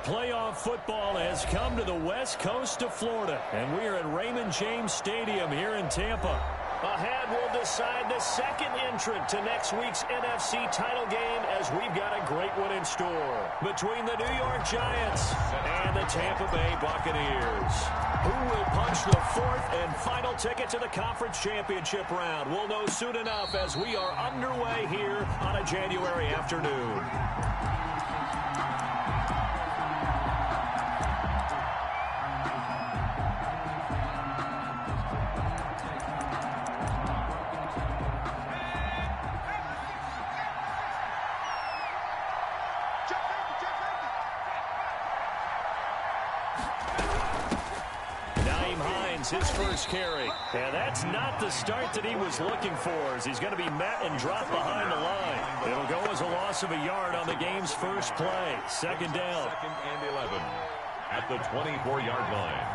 Playoff football has come to the west coast of Florida, and we are at Raymond James Stadium here in Tampa. Ahead, we'll decide the second entrant to next week's NFC title game, as we've got a great one in store between the New York Giants and the Tampa Bay Buccaneers. Who will punch the fourth and final ticket to the conference championship round? We'll know soon enough as we are underway here on a January afternoon. His first carry. And that's not the start that he was looking for, as he's going to be met and dropped behind the line. It'll go as a loss of a yard on the game's first play. Second down. 2nd and 11 at the 24-yard line.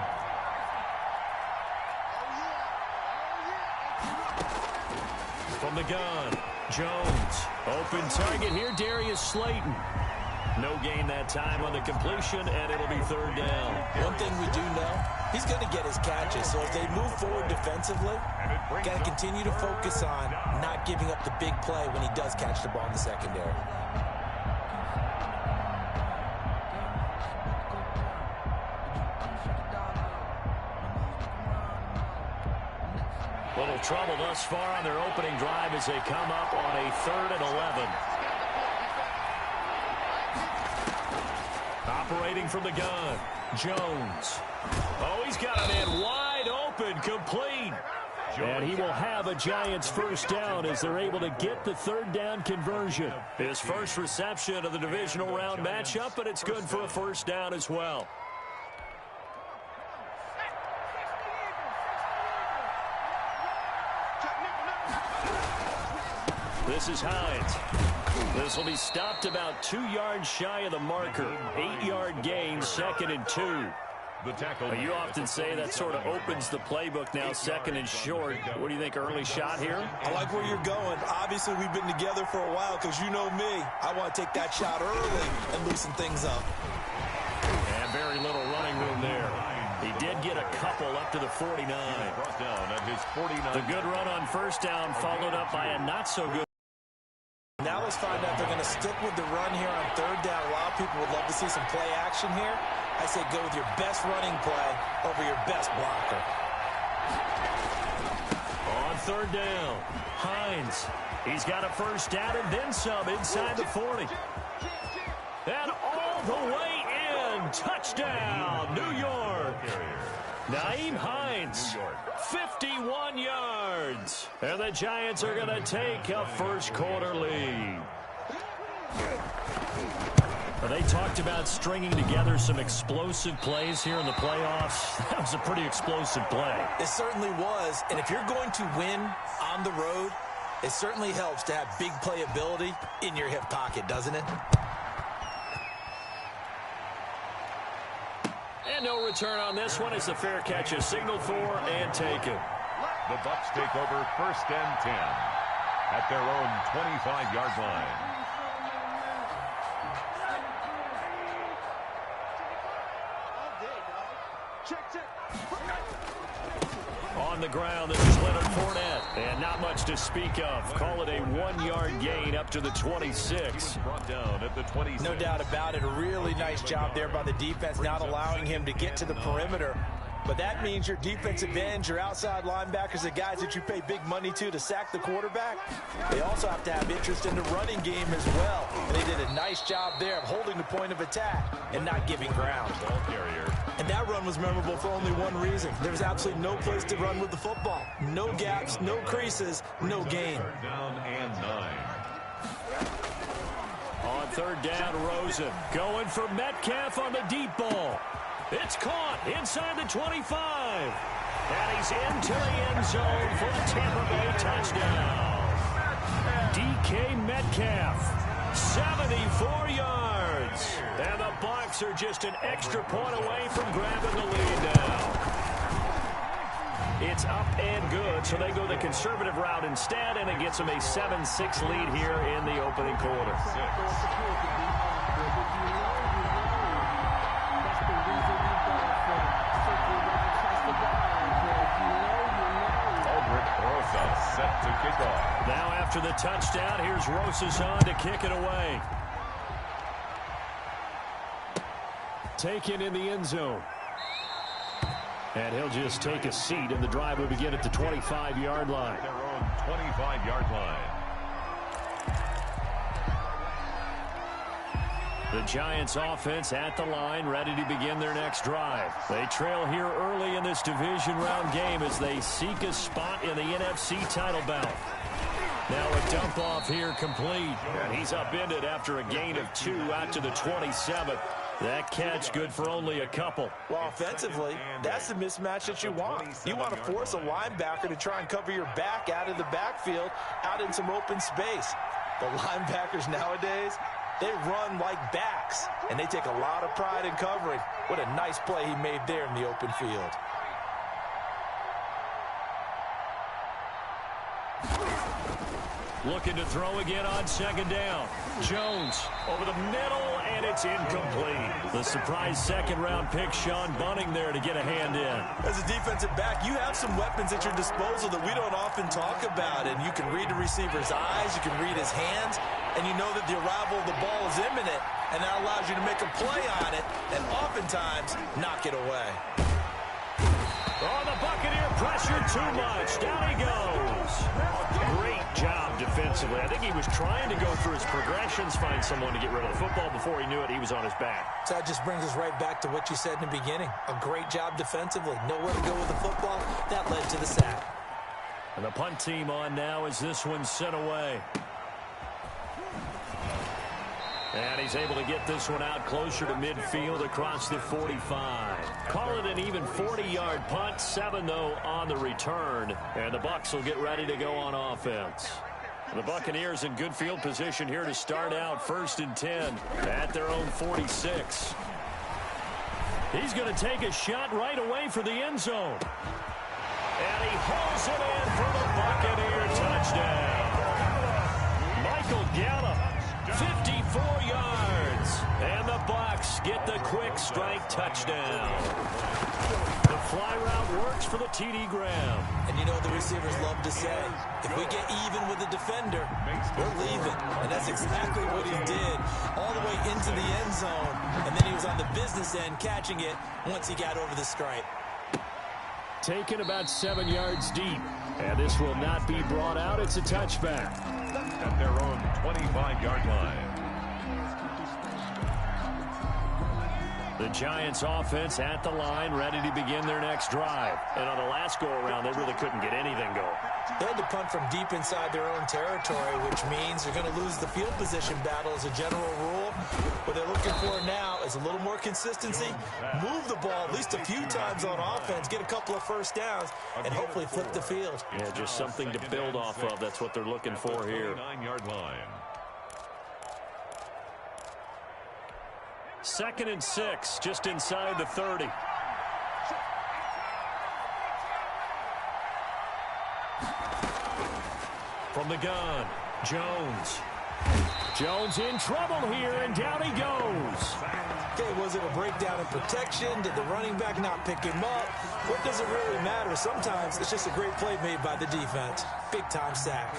From the gun, Jones. Open target here, Darius Slayton. No gain that time on the completion, and it'll be third down. One thing we do know, he's going to get his catches. So if they move forward defensively, got to continue to focus on not giving up the big play when he does catch the ball in the secondary. Little trouble thus far on their opening drive as they come up on a 3rd and 11. Operating from the gun, Jones. Oh, he's got a man wide open, complete. And he will have a Giants first down as they're able to get the third down conversion. His first reception of the divisional round matchup, but it's good for a first down as well. This is Hines. This will be stopped about 2 yards shy of the marker. 8-yard gain, 2nd and 2. The tackle. You often say that sort of opens the playbook now, 2nd and short. What do you think, early shot here? I like where you're going. Obviously, we've been together for a while because you know me. I want to take that shot early and loosen things up. And very little running room there. He did get a couple up to the 49. Brought down at his 49. The good run on first down followed up by a not-so-good. Now let's find out if they're going to stick with the run here on third down. A lot of people would love to see some play action here. I say go with your best running play over your best blocker. On third down, Hines. He's got a first down and then some inside the 40. And all the way in. Touchdown, New York. Nyheim Hines, 51 yards. And the Giants are going to take a first quarter lead. They talked about stringing together some explosive plays here in the playoffs. That was a pretty explosive play. It certainly was. And if you're going to win on the road, it certainly helps to have big playability in your hip pocket, doesn't it? And no return on this one as the fair catch is signaled for and taken. The Bucs take over 1st and 10 at their own 25-yard line. On the ground, this is Leonard Fournette. And not much to speak of. Call it a 1-yard gain up to the 26. Brought down at the 26. No doubt about it. A really nice job there by the defense, not allowing him to get to the perimeter. But that means your defensive ends, your outside linebackers, the guys that you pay big money to sack the quarterback, they also have to have interest in the running game as well. And they did a nice job there of holding the point of attack and not giving ground. Ball carrier. And that run was memorable for only one reason. There was absolutely no place to run with the football. No gaps, no creases, no gain. Down and 9. On third down, Rosen going for Metcalf on the deep ball. It's caught inside the 25. And he's into the end zone for a Tampa Bay touchdown. DK Metcalf, 74 yards. And the Bucs are just an extra point away from grabbing the lead now. It's up and good, so they go the conservative route instead, and it gets them a 7-6 lead here in the opening quarter. set to kick off. Now after the touchdown, here's Rosas on to kick it away. Taken in the end zone. And he'll just take a seat, and the drive will begin at the 25-yard line. Their own 25-yard line. The Giants offense at the line, ready to begin their next drive. They trail here early in this division round game as they seek a spot in the NFC title bout. Now a dump off here complete. And he's upended after a gain of 2 out to the 27. That catch good for only a couple. Well, offensively, that's the mismatch that you want. You want to force a linebacker to try and cover your back out of the backfield, out in some open space. The linebackers nowadays, they run like backs, and they take a lot of pride in covering. What a nice play he made there in the open field. Looking to throw again on second down. Jones over the middle, and it's incomplete. The surprise second-round pick, Sean Bunting, there to get a hand in. As a defensive back, you have some weapons at your disposal that we don't often talk about, and you can read the receiver's eyes, you can read his hands, and you know that the arrival of the ball is imminent, and that allows you to make a play on it, and oftentimes knock it away. Oh, the Buccaneer pressured too much. Down he goes. Great job defensively. I think he was trying to go through his progressions, find someone to get rid of the football. Before he knew it, he was on his back. So that just brings us right back to what you said in the beginning. A great job defensively. Nowhere to go with the football. That led to the sack. And the punt team on now as this one's sent away. And he's able to get this one out closer to midfield across the 45. Call it an even 40-yard punt. 7, though, on the return. And the Bucs will get ready to go on offense. The Buccaneers in good field position here to start out 1st and 10 at their own 46. He's going to take a shot right away for the end zone. And he hauls it in for the Buccaneer touchdown. Michael Gallup. 54 yards, and the Bucs get the quick strike touchdown. The fly route works for the TD Graham. And you know the receivers love to say, if we get even with the defender, we're leaving. And that's exactly what he did, all the way into the end zone. And then he was on the business end catching it once he got over the stripe. Taken about 7 yards deep, and this will not be brought out. It's a touchback. At their own 25-yard line. The Giants offense at the line, ready to begin their next drive. And on the last go-around, they really couldn't get anything going. They had to punt from deep inside their own territory, which means they're going to lose the field position battle as a general rule. What they're looking for now is a little more consistency, move the ball at least a few times on offense, get a couple of first downs, and hopefully flip the field. Yeah, just something to build off of. That's what they're looking for here. 9-yard line. 2nd and 6, just inside the 30. From the gun, Jones. Jones in trouble here, and down he goes. Okay, was it a breakdown in protection? Did the running back not pick him up? What does it really matter? Sometimes it's just a great play made by the defense. Big-time sack.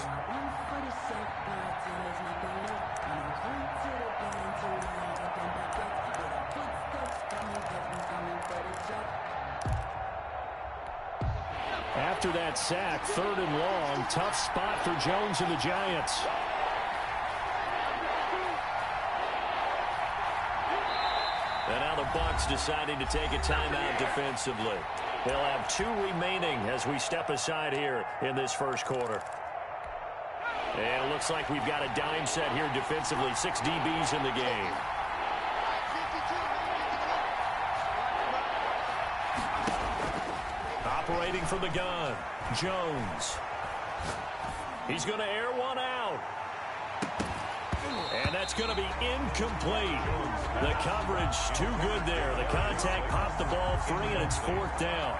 After that sack, 3rd and long, tough spot for Jones and the Giants. And now the Bucs deciding to take a timeout defensively. They'll have 2 remaining as we step aside here in this first quarter. And it looks like we've got a dime set here defensively. 6 DBs in the game. Operating from the gun, Jones. He's going to air one out. And that's going to be incomplete. The coverage too good there. The contact popped the ball free, and it's 4th down.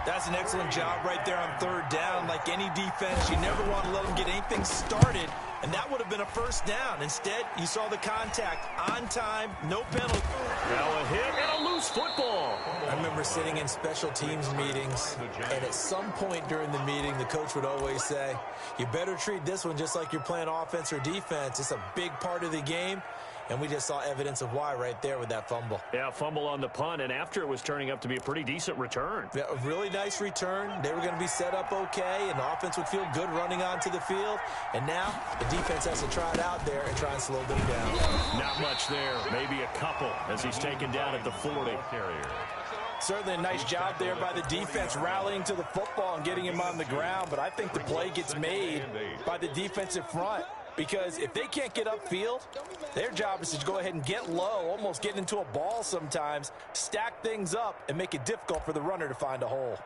That's an excellent job right there on 3rd down. Like any defense, you never want to let them get anything started and that would have been a first down. Instead, you saw the contact on time, no penalty. Now a hit and a loose football. I remember sitting in special teams meetings, and at some point during the meeting, the coach would always say, you better treat this one just like you're playing offense or defense. It's a big part of the game. And we just saw evidence of why right there with that fumble. Yeah, fumble on the punt, and after it was turning up to be a pretty decent return. Yeah, a really nice return. They were going to be set up okay, and the offense would feel good running onto the field. And now the defense has to try it out there and try and slow them down. Not much there. Maybe a couple as he's taken down at the 40. Certainly a nice job there by the defense rallying to the football and getting him on the ground. But I think the play gets made by the defensive front. Because if they can't get upfield, their job is to go ahead and get low, almost get into a ball sometimes, stack things up, and make it difficult for the runner to find a hole.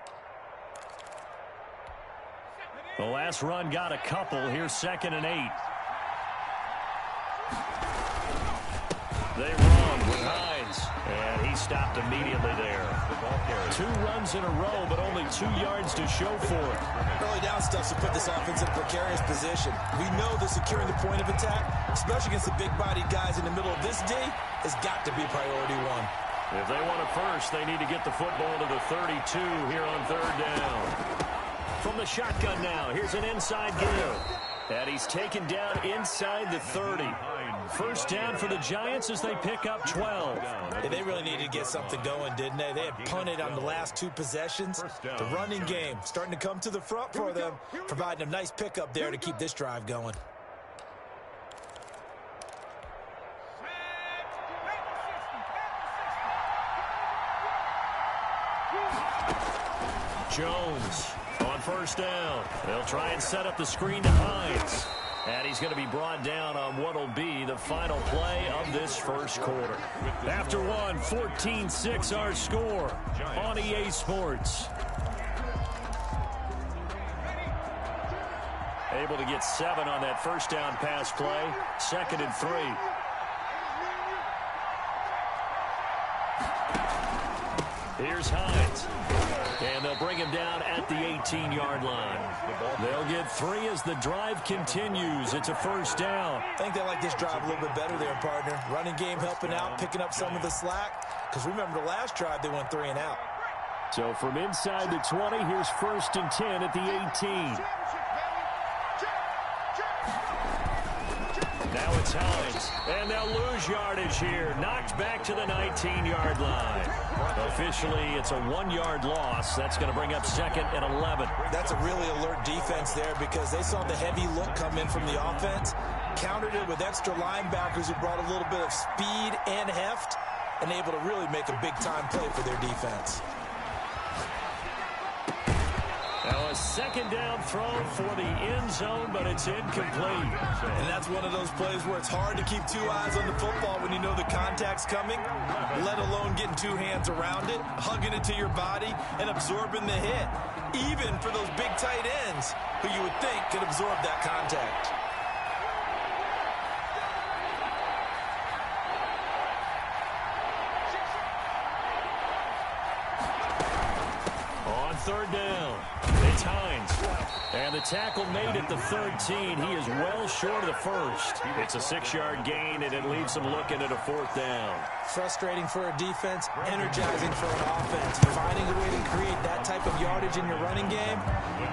The last run got a couple. Here's 2nd and 8. They run with Hines, and he stopped immediately there. 2 runs in a row, but only 2 yards to show for it. Early down stuff to put this offense in a precarious position. We know that securing the point of attack, especially against the big-bodied guys in the middle of this D, has got to be priority one. If they want it first, they need to get the football to the 32 here on 3rd down. From the shotgun now, here's an inside give. And he's taken down inside the 30. First down for the Giants as they pick up 12. Yeah, they really needed to get something going, didn't they? They had punted on the last 2 possessions. The running game starting to come to the front for them, providing a nice pickup there to keep this drive going. Jones on first down. They'll try and set up the screen to Hines. And he's going to be brought down on what will be the final play of this first quarter. After one, 14-6 our score on EA Sports. Able to get 7 on that first down pass play. 2nd and 3. Here's Hines. And they'll bring him down at the 18-yard line. They'll get 3 as the drive continues. It's a first down. I think they like this drive a little bit better there, partner. Running game helping out, picking up some of the slack. Because remember the last drive, they went 3 and out. So from inside the 20, here's 1st and 10 at the 18. Now it's Hines. And they'll lose yardage here. Knocked back to the 19-yard line. Officially, it's a 1-yard loss. That's going to bring up 2nd and 11. That's a really alert defense there because they saw the heavy look come in from the offense, countered it with extra linebackers who brought a little bit of speed and heft, and able to really make a big-time play for their defense. Now a 2nd down throw for the end zone, but it's incomplete. And that's one of those plays where it's hard to keep 2 eyes on the football when you know the contact's coming, let alone getting 2 hands around it, hugging it to your body, and absorbing the hit. Even for those big tight ends who you would think could absorb that contact. On 3rd down, it's Hines. And the tackle made at the 13. He is well short of the first. It's a 6-yard gain, and it leaves him looking at a 4th down. Frustrating for a defense, energizing for an offense. Finding a way to create that type of yardage in your running game,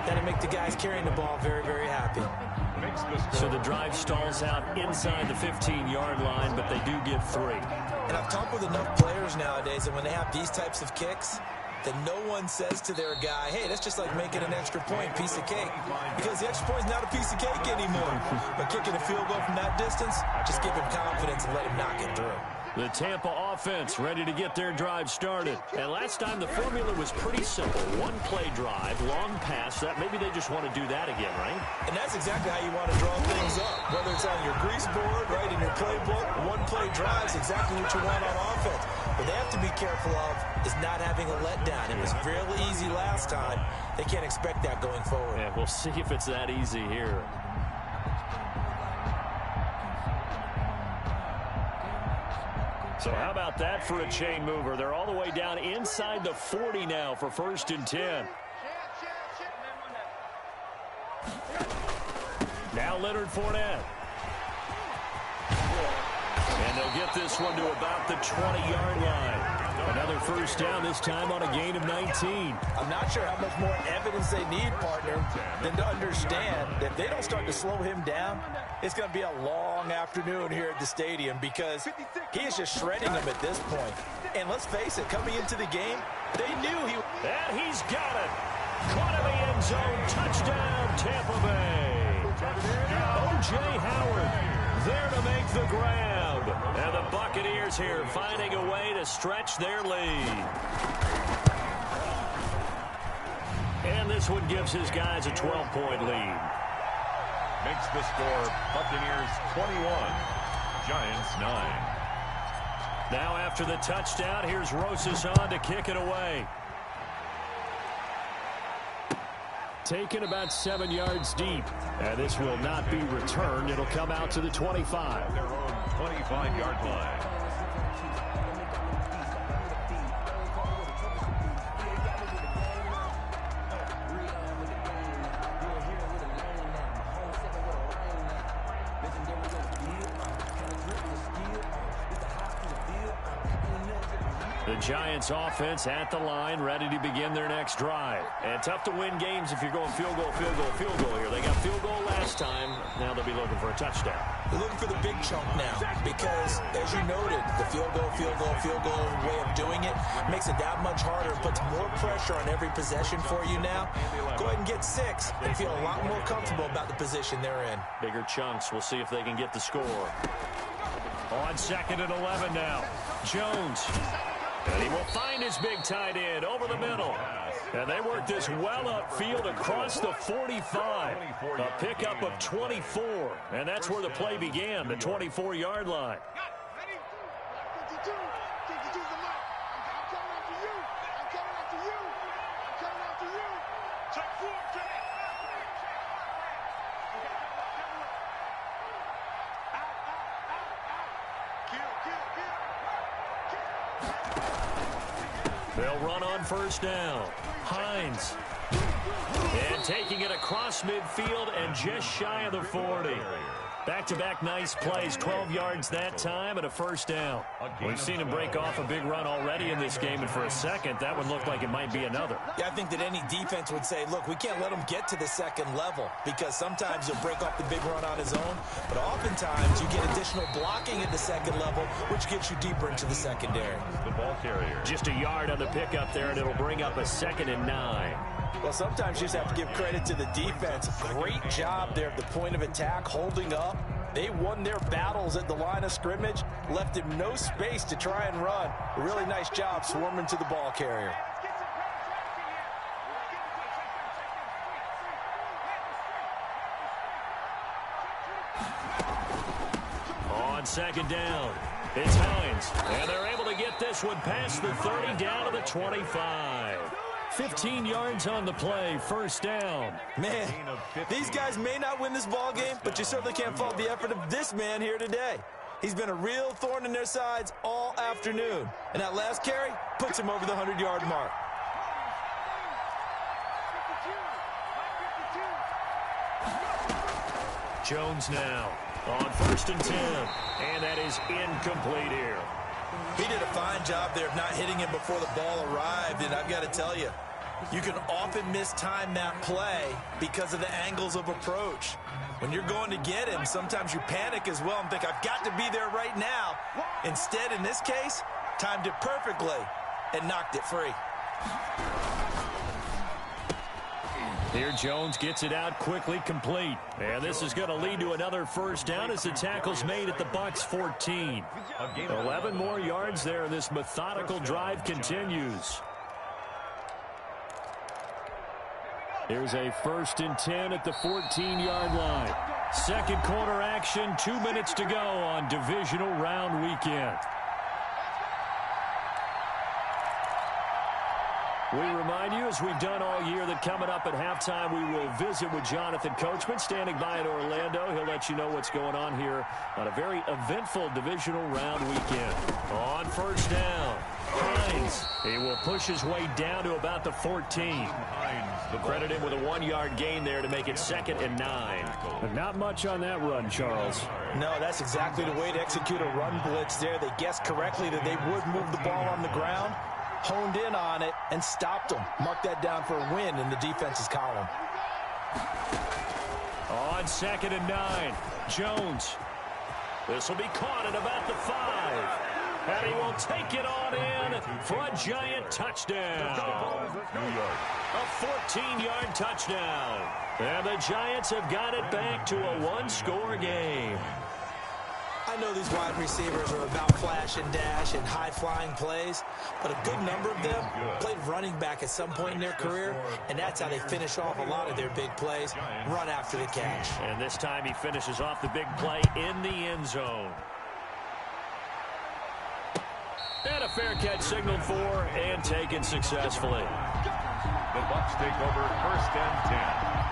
that'll make the guys carrying the ball very, very happy. So the drive stalls out inside the 15-yard line, but they do get 3. And I've talked with enough players nowadays, and when they have these types of kicks, that no one says to their guy, hey, that's just like making an extra point, piece of cake. Because the extra point is not a piece of cake anymore. But kicking a field goal from that distance, just give him confidence and let him knock it through. The Tampa offense ready to get their drive started. And last time the formula was pretty simple. 1-play drive, long pass. That maybe they just want to do that again, right? And that's exactly how you want to draw things up. Whether it's on your grease board, right, in your playbook, 1-play drive is exactly what you want on offense. What they have to be careful of is not having a letdown. It was really easy last time. They can't expect that going forward. Yeah, we'll see if it's that easy here. So how about that for a chain mover? They're all the way down inside the 40 now for 1st and 10. Now Leonard Fournette. they'll get this one to about the 20-yard line. Another first down, this time on a gain of 19. I'm not sure how much more evidence they need, partner, than to understand that if they don't start to slow him down, it's going to be a long afternoon here at the stadium because he is just shredding them at this point. And let's face it, coming into the game, they knew he... And he's got it. Caught in the end zone. Touchdown, Tampa Bay. O.J. Howard there to make the grab. And the Buccaneers here finding a way to stretch their lead. And this one gives his guys a 12-point lead. Makes the score Buccaneers 21, Giants 9. Now after the touchdown, here's Rosas on to kick it away. Taken about 7 yards deep. And this will not be returned. It'll come out to the 25. Their own 25-yard line. The Giants offense at the line, ready to begin their next drive. And tough to win games if you're going field goal, field goal, field goal here. They got field goal last time. Now they'll be looking for a touchdown. They're looking for the big chunk now because, as you noted, the field goal way of doing it makes it that much harder and puts more pressure on every possession for you now. Go ahead and get 6 and feel a lot more comfortable about the position they're in. Bigger chunks. We'll see if they can get the score. On 2nd and 11 now. Jones. And he will find his big tight end over the middle. And they work this well upfield across the 45. A pickup of 24. And that's where the play began, the 24-yard line. They'll run on first down. Hines. And taking it across midfield and just shy of the 40. Back-to-back nice plays, 12 yards that time and a first down. We've seen him break off a big run already in this game, and for a second, that one looked like it might be another. Yeah, I think that any defense would say, look, we can't let him get to the second level because sometimes he'll break off the big run on his own, but oftentimes you get additional blocking at the second level, which gets you deeper into the secondary. The ball carrier. Just a yard on the pickup there, and it'll bring up a 2nd and 9. Well, sometimes you just have to give credit to the defense. Great job there at the point of attack, holding up. They won their battles at the line of scrimmage, left him no space to try and run. A really nice job swarming to the ball carrier. On 2nd down, it's Hines. And they're able to get this one past the 30 down to the 25. 15 yards on the play, first down. Man, these guys may not win this ball game, but you certainly can't fault the effort of this man here today. He's been a real thorn in their sides all afternoon. And that last carry puts him over the 100-yard mark. Jones now on 1st and 10. And that is incomplete here. He did a fine job there of not hitting him before the ball arrived, and I've got to tell you, you can often mistime that play because of the angles of approach. When you're going to get him, sometimes you panic as well and think, I've got to be there right now. Instead, in this case, timed it perfectly and knocked it free. Here Jones gets it out quickly, complete. And this is going to lead to another first down as the tackle's made at the Bucs 14. 11 more yards there, and this methodical drive continues. Here's a 1st and 10 at the 14-yard line. Second quarter action, 2 minutes to go on Divisional Round weekend. We remind you, as we've done all year, that coming up at halftime, we will visit with Jonathan Coachman, standing by in Orlando. He'll let you know what's going on here on a very eventful divisional round weekend. On first down, Hines. He will push his way down to about the 14. Credit him with a 1-yard gain there to make it 2nd and 9. But not much on that run, Charles. No, that's exactly the way to execute a run blitz there. They guessed correctly that they would move the ball on the ground, honed in on it, and stopped them. Mark that down for a win in the defense's column. On 2nd and 9, Jones. This will be caught at about the 5. And he will take it on in for a giant touchdown. A 14-yard touchdown. And the Giants have got it back to a 1-score game. I know these wide receivers are about flash and dash and high-flying plays, but a good number of them played running back at some point in their career, and that's how they finish off a lot of their big plays, run after the catch. And this time he finishes off the big play in the end zone. And a fair catch signaled for and taken successfully. The Bucs take over 1st and 10.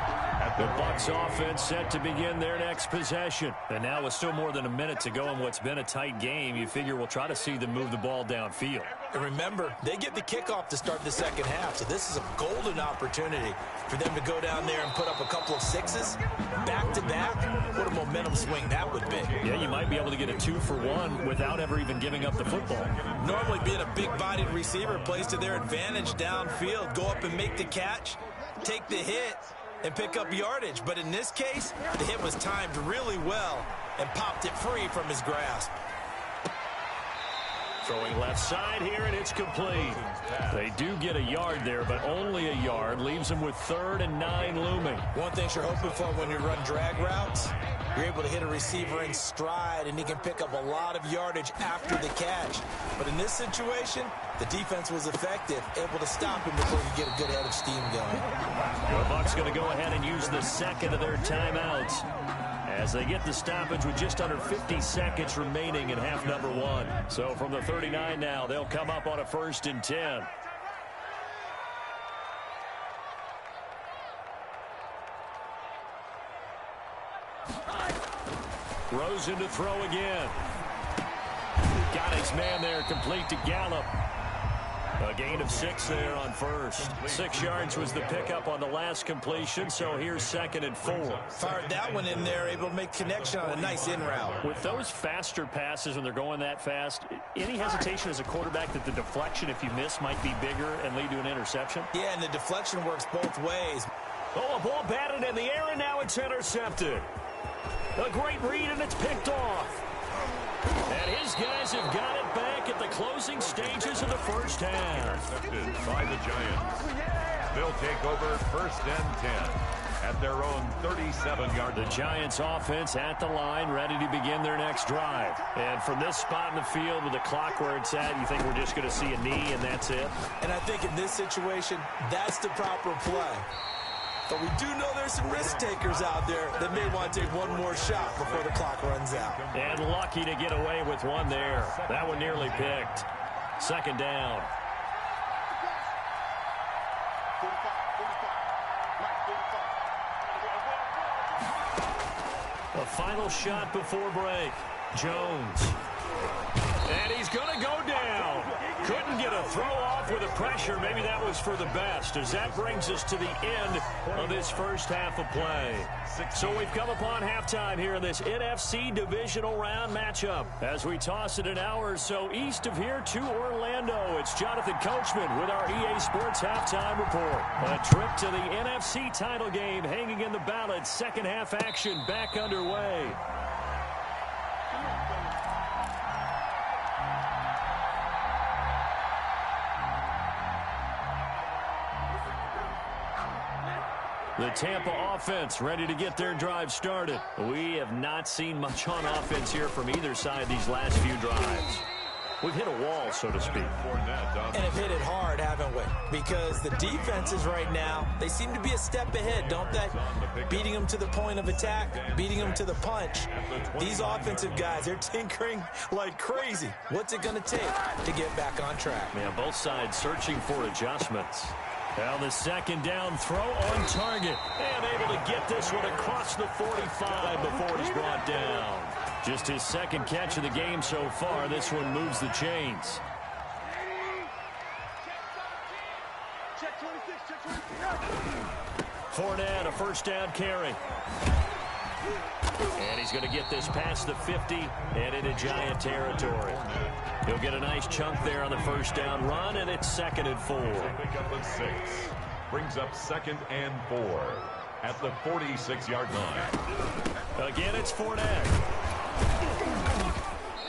The Bucs offense set to begin their next possession. And now with still more than a minute to go in what's been a tight game, you figure we'll try to see them move the ball downfield. And remember, they get the kickoff to start the second half, so this is a golden opportunity for them to go down there and put up a couple of 6s back-to-back. What a momentum swing that would be. Yeah, you might be able to get a 2-for-1 without ever even giving up the football. Normally being a big-bodied receiver plays to their advantage downfield. Go up and make the catch, take the hit, and pick up yardage. But in this case, the hit was timed really well and popped it free from his grasp. Throwing left side here, and it's complete. They do get a yard there, but only a yard. Leaves them with 3rd and 9 looming. One thing you're hoping for when you run drag routes, you're able to hit a receiver in stride, and he can pick up a lot of yardage after the catch. But in this situation, the defense was effective, able to stop him before you get a good head of steam going. The Bucs going to go ahead and use the second of their timeouts as they get the stoppage with just under 50 seconds remaining in half number 1. So from the 39 now, they'll come up on a 1st and 10. Rosen to throw again. Got his man there, complete to Gallup. A gain of 6 there on first. 6 yards was the pickup on the last completion, so here's 2nd and 4. Fired that one in there, able to make connection on a nice in route. With those faster passes when they're going that fast, any hesitation as a quarterback that the deflection, if you miss, might be bigger and lead to an interception? Yeah, and the deflection works both ways. Oh, a ball batted in the air, and now it's intercepted. A great read, and it's picked off. And his guys have got it back at the closing stages of the first half. Intercepted by the Giants. They'll take over 1st and 10 at their own 37-yard. The Giants offense at the line, ready to begin their next drive. And from this spot in the field with the clock where it's at, you think we're just going to see a knee and that's it? And I think in this situation, that's the proper play. But we do know there's some risk takers out there that may want to take one more shot before the clock runs out. And lucky to get away with one there. That one nearly picked. 2nd down. A final shot before break. Jones. And he's going to go down. Couldn't get a throw off with the pressure. Maybe that was for the best, as that brings us to the end of this first half of play. So we've come upon halftime here in this NFC Divisional Round matchup. As we toss it an hour or so east of here to Orlando, it's Jonathan Coachman with our EA Sports Halftime Report. A trip to the NFC title game hanging in the balance. Second half action back underway. The Tampa offense ready to get their drive started. We have not seen much on offense here from either side these last few drives. we've hit a wall, so to speak. And have hit it hard, haven't we? Because the defenses right now, they seem to be a step ahead, don't they? Beating them to the point of attack, beating them to the punch. These offensive guys, they're tinkering like crazy. What's it going to take to get back on track? Yeah, both sides searching for adjustments. Now the second down throw on target. And able to get this one across the 45 before it's brought down. Just his second catch of the game so far. This one moves the chains. Fournette, a first down carry. And he's going to get this past the 50 and into Giant territory. He'll get a nice chunk there on the first down run, and it's 2nd and 4. Pick up a 6. Brings up 2nd and 4 at the 46-yard line. Again, it's Fournette.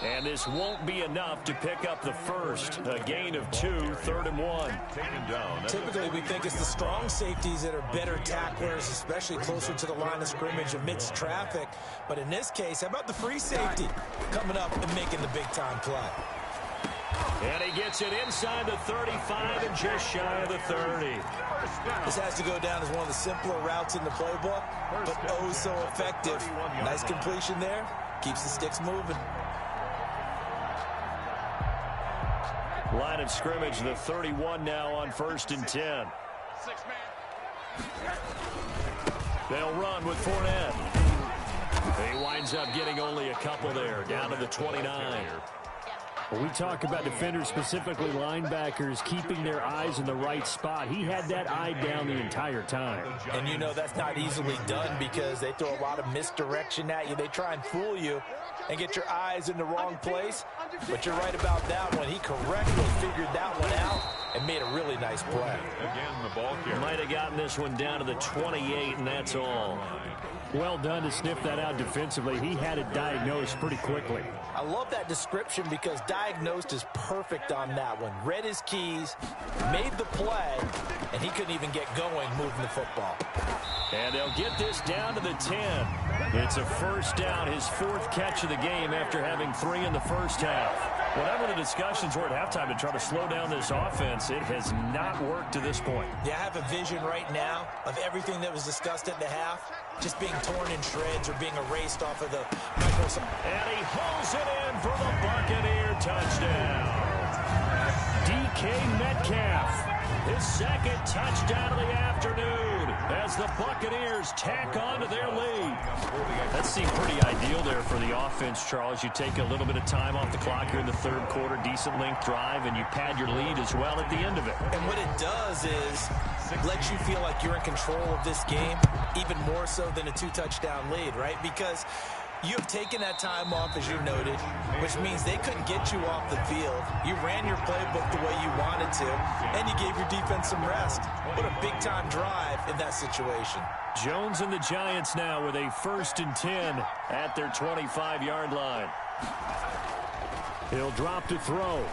And this won't be enough to pick up the first. A gain of 2, 3rd and 1. Taken down. Typically, we think it's the strong safeties that are better tacklers, especially closer to the line of scrimmage amidst traffic. But in this case, how about the free safety coming up and making the big-time play? And he gets it inside the 35 and just shy of the 30. This has to go down as one of the simpler routes in the playbook, but oh so effective. Nice completion there. Keeps the sticks moving. Line of scrimmage, the 31 now on 1st and 10. They'll run with Fournette. He winds up getting only a couple there, down to the 29. When we talk about defenders, specifically linebackers, keeping their eyes in the right spot, he had that eye down the entire time. And you know that's not easily done because they throw a lot of misdirection at you. They try and fool you and get your eyes in the wrong place. But you're right about that one. He correctly figured that one out and made a really nice play. Again, the ball carrier. Might have gotten this one down to the 28, and that's all. Well done to sniff that out defensively. He had it diagnosed pretty quickly. I love that description because diagnosed is perfect on that one. Read his keys, made the play, and he couldn't even get going moving the football. And they'll get this down to the 10. It's a first down, his 4th catch of the game after having 3 in the first half. Whatever the discussions were at halftime to try to slow down this offense, it has not worked to this point. Yeah, I have a vision right now of everything that was discussed at the half just being torn in shreds or being erased off of the Microsoft. And he holds it in for the Buccaneer touchdown. DK Metcalf, his 2nd touchdown of the afternoon as the Buccaneers tack on to their lead. That seemed pretty ideal there for the offense, Charles. You take a little bit of time off the clock here in the 3rd quarter, decent length drive, and you pad your lead as well at the end of it. And what it does is let you feel like you're in control of this game, even more so than a 2-touchdown lead, right? Because you have taken that time off, as you noted, which means they couldn't get you off the field. You ran your playbook the way you wanted to, and you gave your defense some rest. What a big-time drive in that situation. Jones and the Giants now with a 1st and 10 at their 25-yard line. He'll drop to throw.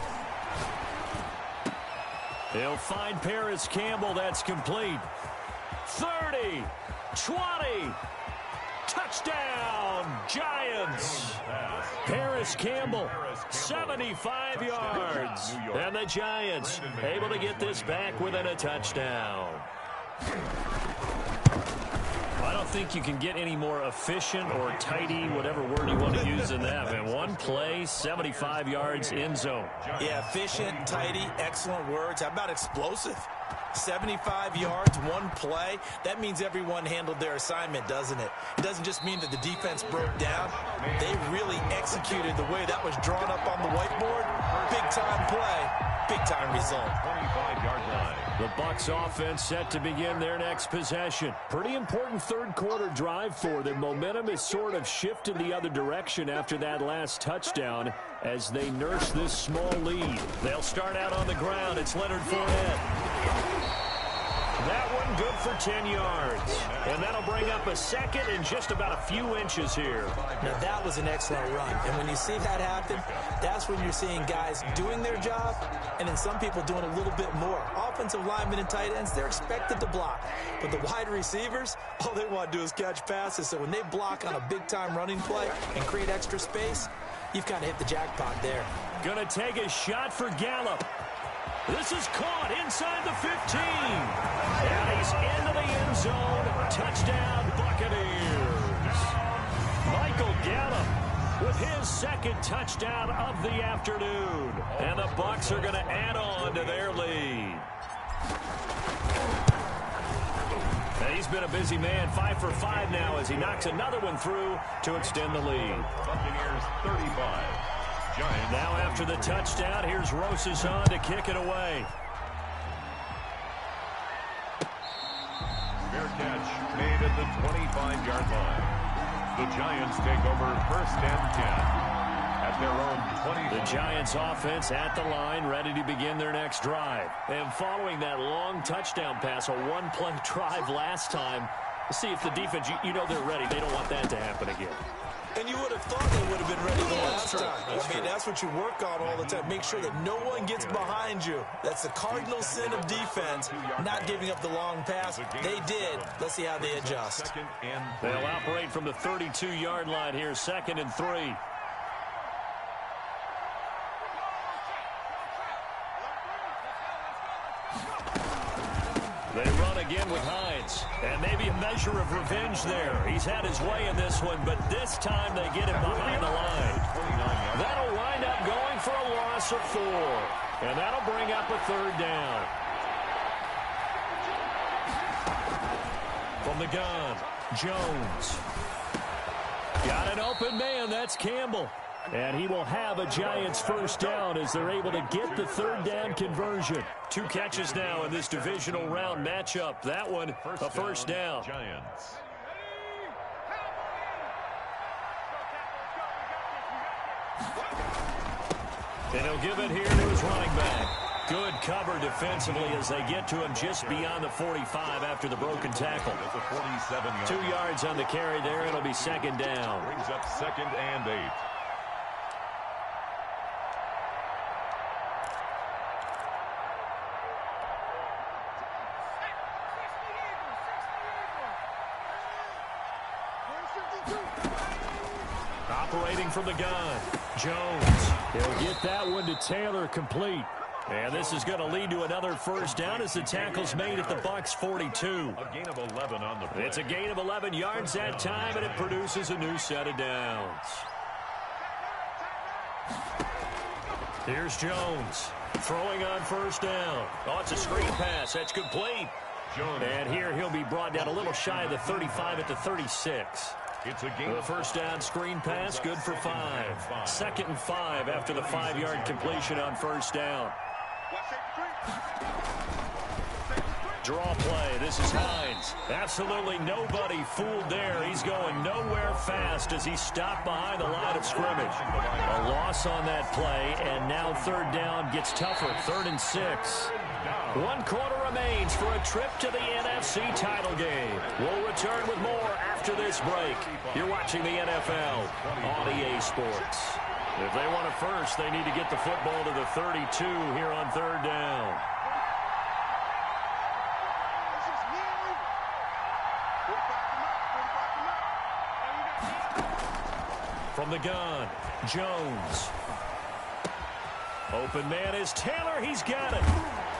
He'll find Paris Campbell. That's complete. 30, 20. Touchdown, Giants. Paris Campbell, 75 yards. And the Giants able to get this back within a touchdown. I don't think you can get any more efficient or tidy, whatever word you want to use in that. Man, one play, 75 yards, end zone. Yeah, efficient, tidy, excellent words. How about explosive? 75 yards, one play. That means everyone handled their assignment, doesn't it? It doesn't just mean that the defense broke down. They really executed the way that was drawn up on the whiteboard. Big-time play, big-time result. 25-yard line. The Bucs offense set to begin their next possession. Pretty important 3rd quarter drive for them. Momentum is sort of shifted the other direction after that last touchdown as they nurse this small lead. They'll start out on the ground. It's Leonard Fournette. That one good for 10 yards. And that'll bring up a 2nd and just about a few inches here. Now, that was an excellent run. And when you see that happen, that's when you're seeing guys doing their job and then some people doing a little bit more. Offensive linemen and tight ends, they're expected to block. But the wide receivers, all they want to do is catch passes. So when they block on a big-time running play and create extra space, you've kind of hit the jackpot there. Gonna take a shot for Gallup. This is caught inside the 15. And he's into the end zone. Touchdown, Buccaneers. Michael Gallup with his second touchdown of the afternoon. And the Bucs are going to add on to their lead. And he's been a busy man, 5 for 5 now as he knocks another one through to extend the lead. Buccaneers 35. Giants. Now after the touchdown, here's Rosas on to kick it away. Fair catch made at the 25-yard line. The Giants take over first and 10 at their own 20. The Giants offense at the line, ready to begin their next drive. And following that long touchdown pass, a one-play drive last time, let's see if the defense, you know they're ready. They don't want that to happen again. And you would have thought they would have been ready the last time. I mean, that's what you work on all the time. Make sure that no one gets behind you. That's the cardinal sin of defense, not giving up the long pass. They did. Let's see how they adjust. They'll operate from the 32-yard line here, 2nd and 3. They run again with Hines. And maybe a measure of revenge there. He's had his way in this one, but this time they get him behind the line. That'll wind up going for a loss of 4. And that'll bring up a 3rd down. From the gun, Jones. Got an open man. That's Campbell. And he will have a Giants first down as they're able to get the 3rd down conversion. 2 catches now in this divisional round matchup. That one, a first down. Giants. And he'll give it here to his running back. Good cover defensively as they get to him just beyond the 45 after the broken tackle. 2 yards on the carry there. It'll be 2nd down. Brings up 2nd and 8. Operating from the gun, Jones. He'll get that one to Taylor complete. And this is going to lead to another first down as the tackle's made at the Bucs 42. A gain of 11 on the play. It's a gain of 11 yards that time, and it produces a new set of downs. Here's Jones throwing on first down. Oh, it's a screen pass. That's complete. Jones. And here he'll be brought down a little shy of the 35 at the 36. It's a gain. The first down screen pass, good for 5. 2nd and 5 after the 5-yard completion on first down. Draw play. This is Hines. Absolutely nobody fooled there. He's going nowhere fast as he stopped behind the line of scrimmage. A loss on that play, and now 3rd down gets tougher. 3rd and 6. 1 quarter remains for a trip to the NFC title game. We'll return with more after this break. You're watching the NFL on EA Sports. If they want it first, they need to get the football to the 32 here on 3rd down. From the gun, Jones. Open man is Taylor. He's got it.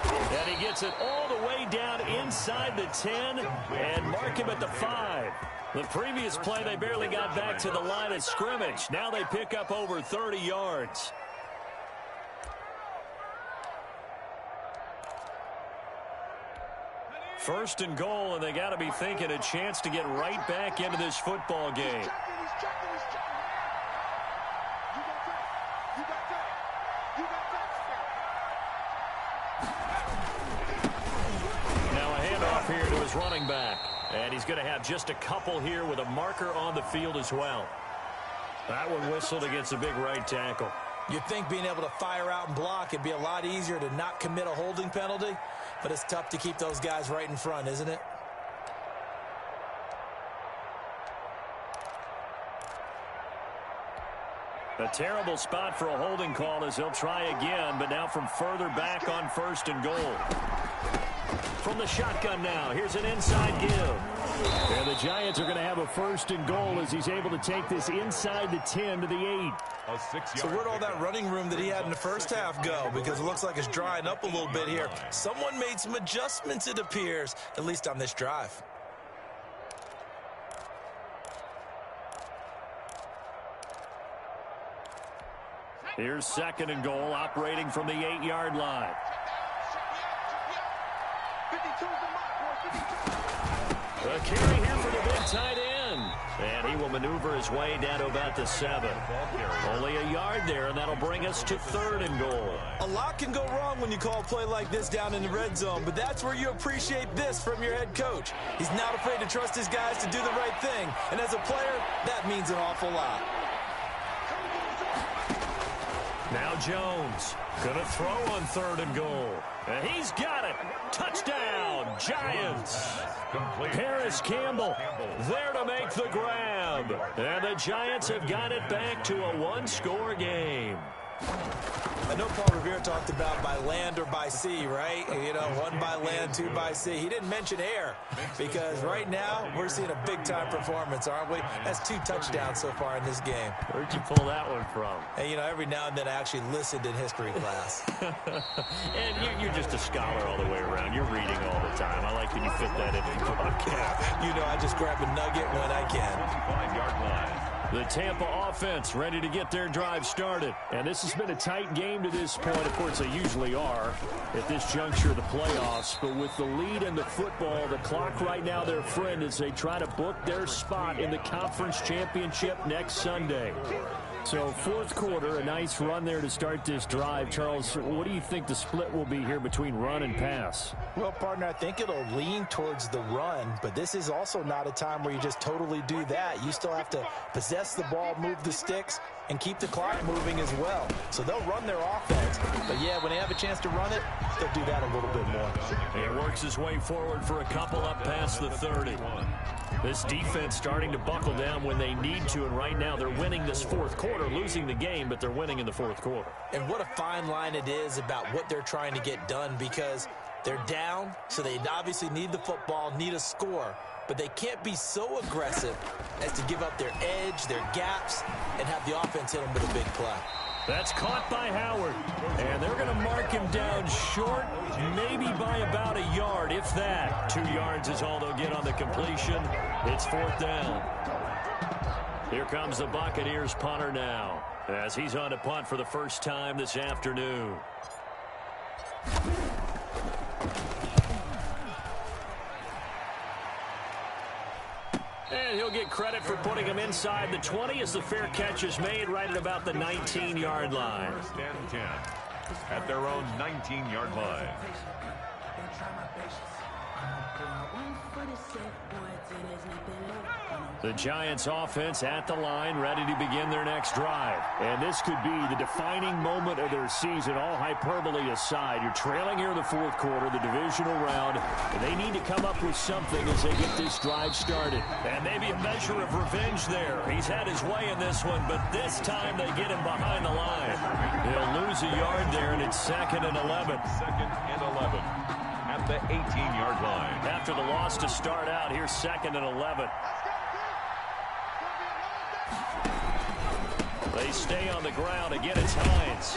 And he gets it all the way down inside the 10 and mark him at the 5. The previous play, they barely got back to the line of scrimmage. Now they pick up over 30 yards. First and goal, and they got to be thinking a chance to get right back into this football game. Now a handoff here to his running back. And he's going to have just a couple here with a marker on the field as well. That one whistled against a big right tackle. You'd think being able to fire out and block, it'd be a lot easier to not commit a holding penalty, but it's tough to keep those guys right in front, isn't it? A terrible spot for a holding call as they'll try again, but now from further back on 1st and goal. From the shotgun now, here's an inside give. And the Giants are going to have a 1st and goal as he's able to take this inside the 10 to the 8. So where'd all that running room that he had in the first half go? Because it looks like it's drying up a little bit here. Someone made some adjustments, it appears, at least on this drive. Here's 2nd and goal, operating from the 8-yard line. A carry here for the big tight end. And he will maneuver his way down to about the 7. Only a yard there, and that'll bring us to 3rd and goal. A lot can go wrong when you call a play like this down in the red zone, but that's where you appreciate this from your head coach. He's not afraid to trust his guys to do the right thing, and as a player, that means an awful lot. Now Jones going to throw on 3rd and goal. And he's got it. Touchdown, Giants. Paris Campbell there to make the grab. And the Giants have got it back to a 1-score game. I know Paul Revere talked about by land or by sea, right? You know, 1 by land, 2 by sea. He didn't mention air because right now we're seeing a big-time performance, aren't we? That's 2 touchdowns so far in this game. Where'd you pull that one from? And, you know, every now and then I actually listened in history class. And you're just a scholar all the way around. You're reading all the time. I like that you fit that into the podcast. You know, I just grab a nugget when I can. 5-yard line. The Tampa offense ready to get their drive started. And this has been a tight game to this point. Of course, they usually are at this juncture of the playoffs. But with the lead in the football, the clock right now their friend as they try to book their spot in the conference championship next Sunday. So 4th quarter, a nice run there to start this drive. Charles, what do you think the split will be here between run and pass? Well, partner, I think it'll lean towards the run, but this is also not a time where you just totally do that. You still have to possess the ball, move the sticks, and keep the clock moving as well. So they'll run their offense, but yeah, when they have a chance to run it, they'll do that a little bit more. He works his way forward for a couple up past the 30. This defense starting to buckle down when they need to, and right now they're winning this 4th quarter, losing the game, but they're winning in the 4th quarter. And what a fine line it is about what they're trying to get done, because they're down, so they obviously need the football, need a score, but they can't be so aggressive as to give up their edge, their gaps, and have the offense hit them with a big play. That's caught by Howard, and they're going to mark him down short, maybe by about a yard, if that. 2 yards is all they'll get on the completion. It's 4th down. Here comes the Buccaneers punter now, as he's on to punt for the first time this afternoon. And he'll get credit for putting him inside the 20 as the fair catch is made right at about the 19-yard line. 1st and 10 at their own 19-yard line. The Giants offense at the line, ready to begin their next drive. And this could be the defining moment of their season, all hyperbole aside. You're trailing here in the 4th quarter, the divisional round, and they need to come up with something as they get this drive started. And maybe a measure of revenge there. He's had his way in this one, but this time they get him behind the line. He'll lose a yard there, and it's 2nd and 11. 2nd and 11 at the 18-yard line. After the loss to start out, here's 2nd and 11. They stay on the ground. Again, it's Hines.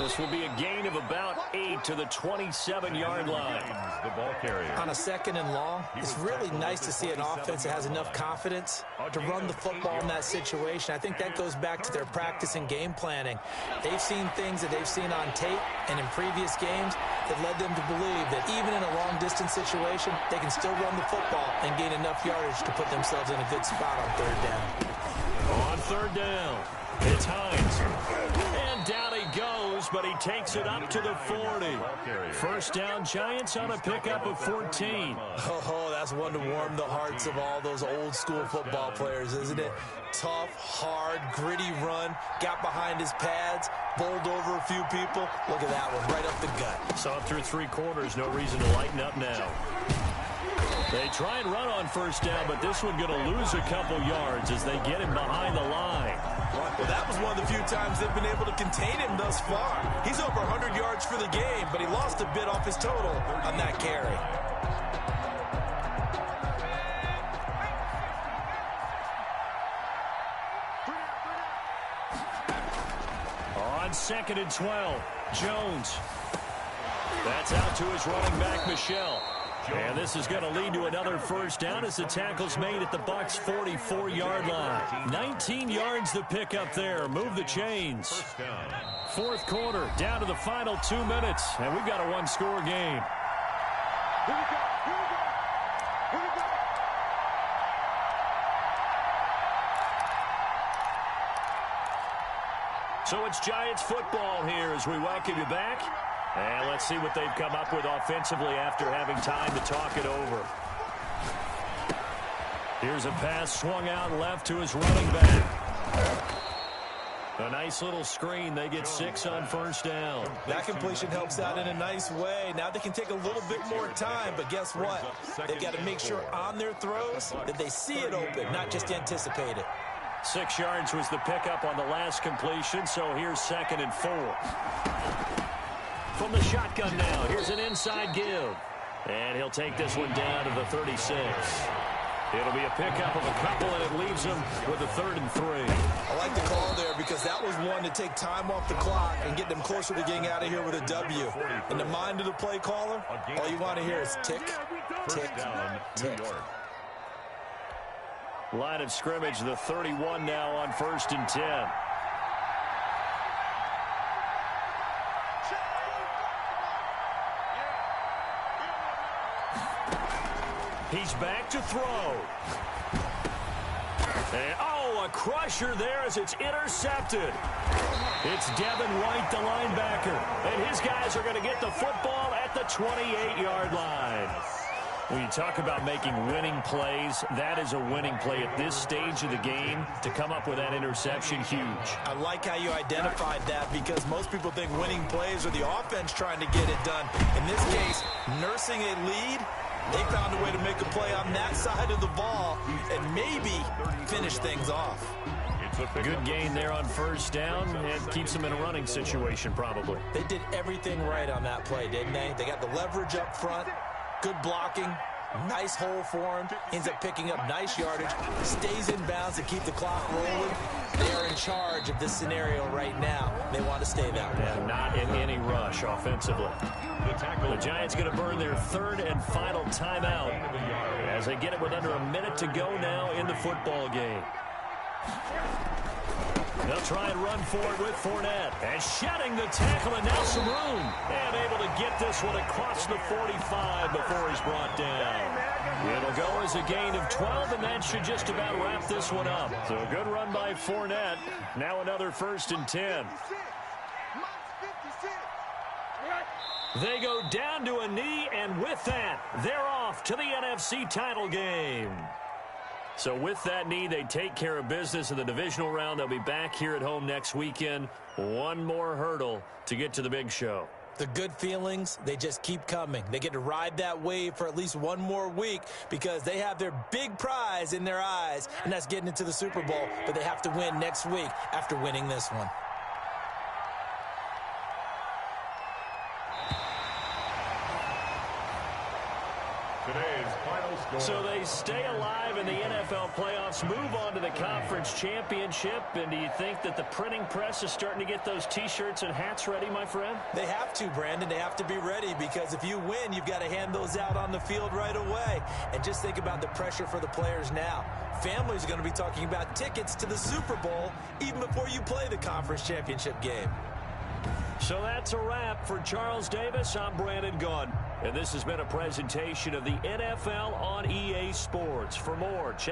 This will be a gain of about 8 to the 27-yard line. The ball carrier. On a 2nd and long, it's really nice to see an offense that has enough confidence to run the football in that situation. I think that goes back to their practice and game planning. They've seen things that they've seen on tape and in previous games that led them to believe that even in a long-distance situation, they can still run the football and gain enough yardage to put themselves in a good spot on 3rd down. On 3rd down, it's Hines. And down he goes, but he takes it up to the 40. 1st down, Giants on a pickup of 14. Oh, that's one to warm the hearts of all those old-school football players, isn't it? Tough, hard, gritty run, got behind his pads, bowled over a few people. Look at that one, right up the gut. Saw it through 3 quarters, no reason to lighten up now. They try and run on 1st down, but this one going to lose a couple yards as they get him behind the line. Well, that was one of the few times they've been able to contain him thus far. He's over 100 yards for the game, but he lost a bit off his total on that carry. On 2nd and 12, Jones. That's out to his running back, Michel. And this is going to lead to another first down as the tackle's made at the Bucs' 44-yard line. 19 yards to pick up there. Move the chains. Fourth quarter, down to the final 2 minutes, and we've got a one-score game. So it's Giants football here as we welcome you back. And let's see what they've come up with offensively after having time to talk it over. Here's a pass swung out left to his running back. A nice little screen. They get 6 on first down. That completion helps out in a nice way. Now they can take a little bit more time, but guess what? They've got to make sure on their throws that they see it open, not just anticipate it. 6 yards was the pickup on the last completion, so here's 2nd and 4. From the shotgun now, here's an inside give. And he'll take this one down to the 36. It'll be a pickup of a couple, and it leaves him with a 3rd and 3. I like the call there because that was one to take time off the clock and get them closer to getting out of here with a W. In the mind of the play caller, all you want to hear is tick, tick, tick. Line of scrimmage, the 31 now on 1st and 10. He's back to throw. And, a crusher there as it's intercepted. It's Devin White, the linebacker. And his guys are going to get the football at the 28-yard line. When you talk about making winning plays, that is a winning play at this stage of the game. To come up with that interception, huge. I like how you identified that because most people think winning plays are the offense trying to get it done. In this case, nursing a lead, they found a way to make a play on that side of the ball and maybe finish things off. Good gain there on first down and keeps them in a running situation probably. They did everything right on that play, didn't they? They got the leverage up front, good blocking, nice hole for him, ends up picking up nice yardage, stays in bounds to keep the clock rolling. They are in charge of this scenario right now. They want to stay that way. And not in any rush offensively. The Giants going to burn their 3rd and final timeout as they get it with under a minute to go now in the football game. They'll try and run for it with Fournette. And shedding the tackle, and now some room. And able to get this one across the 45 before he's brought down. It'll go as a gain of 12, and that should just about wrap this one up. So a good run by Fournette. Now another 1st and 10. They go down to a knee, and with that, they're off to the NFC title game. So with that knee, they take care of business in the divisional round. They'll be back here at home next weekend. One more hurdle to get to the big show. The good feelings, they just keep coming. They get to ride that wave for at least one more week because they have their big prize in their eyes, and that's getting into the Super Bowl. But they have to win next week after winning this one. Today's final score. So they stay alive in the NFL playoffs, move on to the conference championship. And do you think that the printing press is starting to get those T-shirts and hats ready, my friend? They have to, Brandon. They have to be ready because if you win, you've got to hand those out on the field right away. And just think about the pressure for the players now. Families are going to be talking about tickets to the Super Bowl even before you play the conference championship game. So that's a wrap for Charles Davis. I'm Brandon Gaudin. And this has been a presentation of the NFL on EA Sports. For more, check